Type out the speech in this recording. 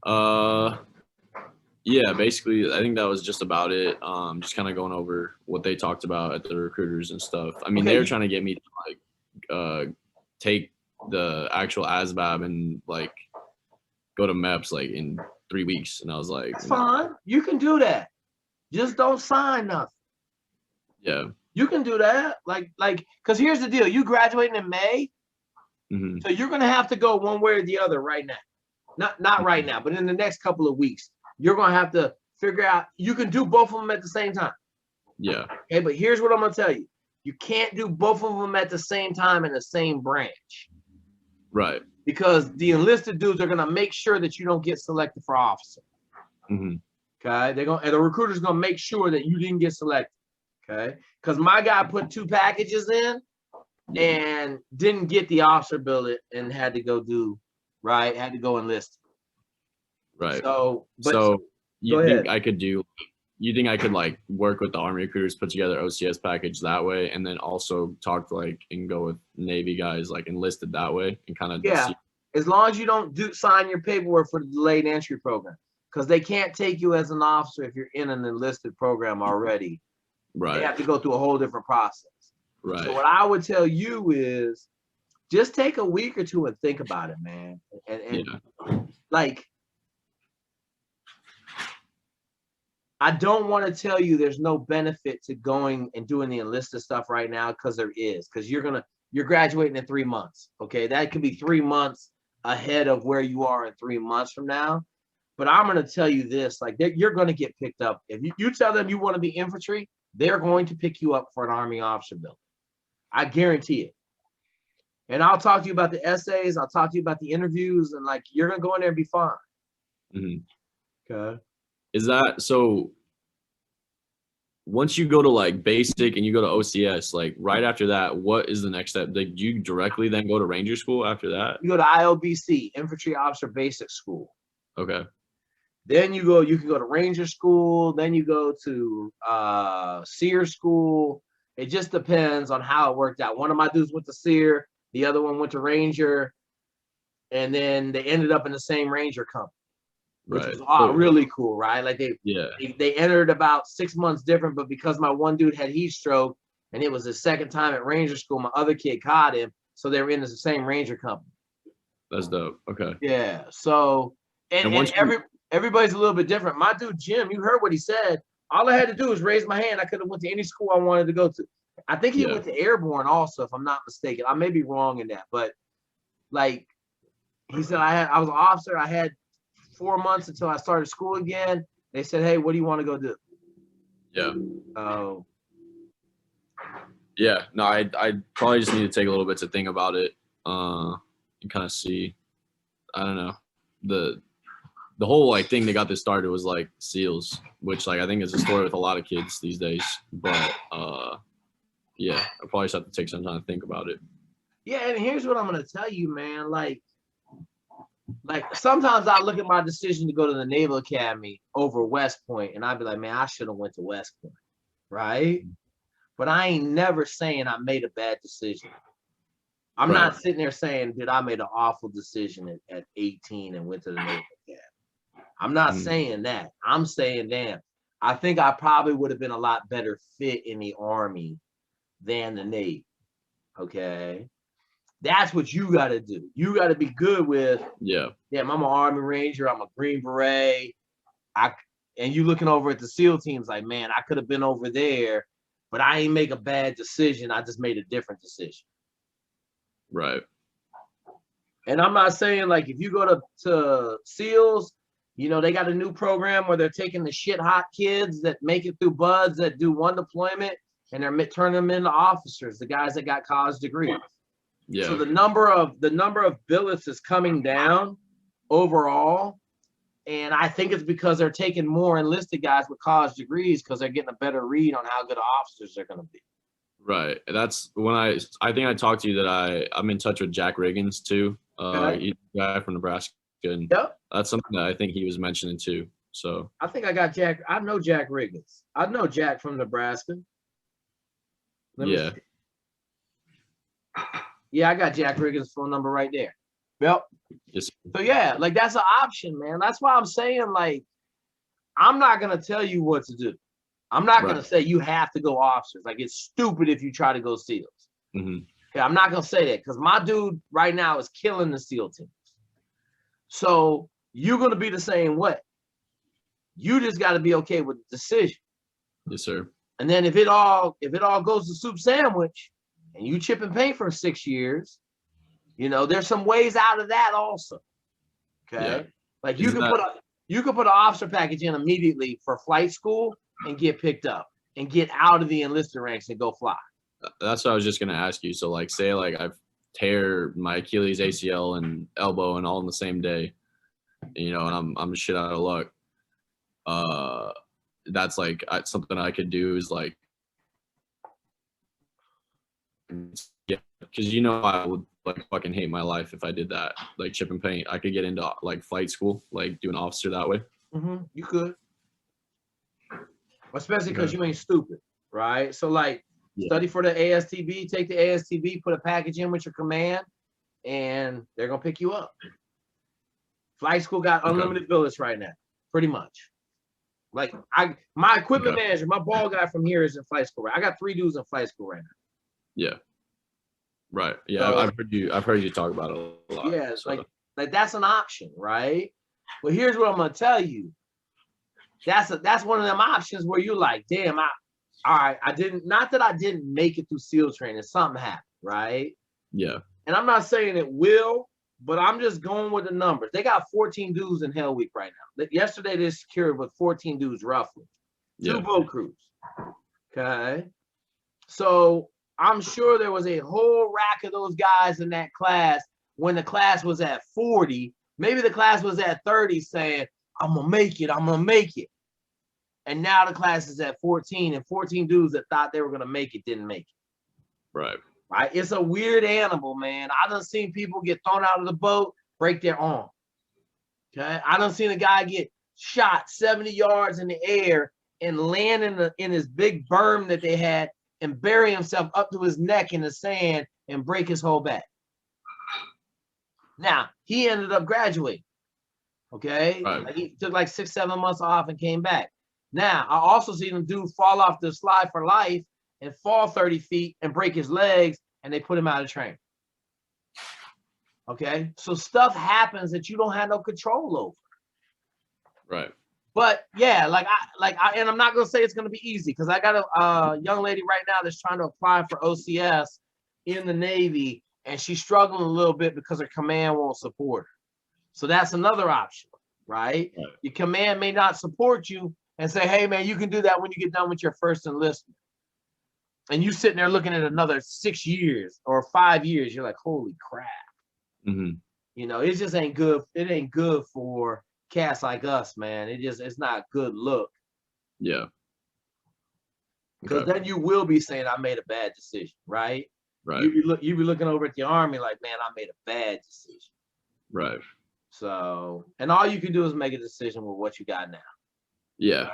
Uh, yeah, basically, I think that was just about it. Just kind of going over what they talked about at the recruiters and stuff. I mean, they were Okay, trying to get me to like take the actual ASVAB and like go to MEPS like in 3 weeks, and I was like, that's no, fine. You can do that. Just don't sign nothing. yeah, You can do that. Because here's the deal. You graduating in May, hmm so you're gonna have to go one way or the other right now. Not right now, but in the next couple of weeks, you're gonna have to figure out. You can do both of them at the same time. yeah, Okay, but here's what I'm gonna tell you. You can't do both of them at the same time in the same branch right, because the enlisted dudes are gonna make sure that you don't get selected for officer. hmm Okay, and the recruiter's gonna make sure that you didn't get selected. Okay, because my guy put 2 packages in and didn't get the officer billet and had to go had to go enlist. right. But So go you think ahead. I could do? You think I could like work with the Army recruiters, put together OCS package that way, and then also talk to like and go with Navy guys like enlisted that way and kind of Yeah, see. as long as you don't sign your paperwork for the delayed entry program, because they can't take you as an officer if you're in an enlisted program already. They Right, have to go through a whole different process. So right, what I would tell you is just take a week or two and think about it, man. And yeah, like, I don't want to tell you there's no benefit to going and doing the enlisted stuff right now, because there is, because you're graduating in 3 months. Okay, that could be 3 months ahead of where you are in 3 months from now. But I'm going to tell you this, like, you're going to get picked up. If you tell them you want to be infantry, they're going to pick you up for an Army officer bill. I guarantee it. And I'll talk to you about the essays. I'll talk to you about the interviews, and like, you're going to go in there and be fine. hmm Okay. Is that so? Once you go to like basic and you go to OCS, like right after that, what is the next step? Like, do you directly then go to Ranger School after that? You go to IOBC, Infantry Officer Basic School. Okay. Then you can go to Ranger School. Then you go to SEER School. It just depends on how it worked out. One of my dudes went to SEER, the other one went to Ranger, and then they ended up in the same Ranger company, which Right. was So really cool, right? Like yeah. they entered about 6 months different, but because my one dude had heat stroke and it was his second time at Ranger School, my other kid caught him, so they were in the same Ranger company. That's dope. Okay. Yeah. So And once you everybody's a little bit different. My dude Jim, you heard what he said. All I had to do was raise my hand. I could have went to any school I wanted to go to. I think he yeah. went to Airborne also, if I'm not mistaken. I may be wrong in that, but like he said, I was an officer. I had 4 months until I started school again. They said, "Hey, what do you want to go do?" Yeah. Oh, Yeah. No, I probably just need to take a little bit to think about it. And kind of see. I don't know. The whole like thing that got this started was like SEALs, which like I think is a story with a lot of kids these days. But yeah, I probably just have to take some time to think about it. yeah. And here's what I'm gonna tell you, man. Like sometimes I look at my decision to go to the Naval Academy over West Point, and I'd be like, man, I should have went to West Point, right? But I ain't never saying I made a bad decision. I'm Right. not sitting there saying, dude, I made an awful decision at 18 and went to the Naval Academy. I'm not saying that. I'm saying, damn, I think I probably would have been a lot better fit in the Army than the Navy. Okay. That's what you got to do. You got to be good with, Yeah. damn, I'm an Army Ranger. I'm a Green Beret. And you looking over at the SEAL teams like, man, I could have been over there, but I ain't make a bad decision. I just made a different decision. Right. And I'm not saying like if you go to SEALs, they got a new program where they're taking the shit hot kids that make it through buds that do one deployment and they're turning them into officers, the guys that got college degrees. Yeah. So the number of billets is coming down overall. And I think it's because they're taking more enlisted guys with college degrees because they're getting a better read on how good officers they're going to be. Right. That's when I think I talked to you that I'm in touch with Jackiggins too. Okay. He's a guy from Nebraska, and Yep. that's something that I think he was mentioning too. So I think I got Jack. I know Jackiggins. I know Jack from Nebraska. Let me yeah. see. Yeah, I got Jackiggins' phone number right there. Yep. Yes. So yeah, like that's an option, man. That's why I'm saying, like, I'm not gonna tell you what to do. I'm not gonna say you have to go officers. Like, it's stupid if you try to go SEALs. Mm-hmm. Okay, I'm not gonna say that because my dude right now is killing the SEAL teams. So you're gonna be the same way. You just got to be okay with the decision. Yes, sir. And then if it all goes to soup sandwich, and you chip and paint for 6 years, you know, there's some ways out of that also. Okay, Yeah. like you can put an officer package in immediately for flight school and get picked up and get out of the enlisted ranks and go fly. That's what I was just gonna ask you. So like, say like I've tear my Achilles, ACL, and elbow, and all in the same day, you know, and I'm shit out of luck. That's like something I could do is like, yeah, because you know I would like fucking hate my life if I did that. Like chip and paint, I could get into like flight school, like do an officer that way. You could, especially because you ain't stupid, right? So like, study for the ASTB, take the ASTB, put a package in with your command, and they're gonna pick you up. Flight school got unlimited billets right now, pretty much. Like my equipment manager, my ball guy from here is in flight school. Right? I got 3 dudes in flight school right now. Yeah. Right. Yeah, so, I've heard you talk about it a lot. Yeah, so. like that's an option, right? But here's what I'm gonna tell you. That's one of them options where you're like, damn, I didn't make it through SEAL training. Something happened, right? Yeah. And I'm not saying it will, but I'm just going with the numbers. They got 14 dudes in Hell Week right now. Yesterday they secured with 14 dudes roughly. 2 boat crews. Okay. So I'm sure there was a whole rack of those guys in that class when the class was at 40. Maybe the class was at 30 saying, I'm gonna make it, I'm gonna make it. And now the class is at 14, and 14 dudes that thought they were gonna make it didn't make it. Right. Right? It's a weird animal, man. I done seen people get thrown out of the boat, break their arm. Okay. I done seen a guy get shot 70 yards in the air and land in his big berm that they had and bury himself up to his neck in the sand and break his whole back. Now, he ended up graduating. Okay. Right. Like he took like 6-7 months off and came back. Now, I also seen him dude fall off the slide for life and fall 30 feet and break his legs, and they put him out of training. Okay. So stuff happens that you don't have no control over. Right. But yeah, and I'm not gonna say it's gonna be easy because I got a young lady right now that's trying to apply for OCS in the Navy, and she's struggling a little bit because her command won't support her. So that's another option, right? Your command may not support you and say, hey man, you can do that when you get done with your first enlistment. And you sitting there looking at another 6 years or 5 years, you're like, holy crap. You know, it just ain't good. It ain't good for cats like us, man. It's not a good look. Yeah. Because then you will be saying I made a bad decision, right? Right. You be looking over at the Army like, man, I made a bad decision. Right. So, and all you can do is make a decision with what you got now. Yeah.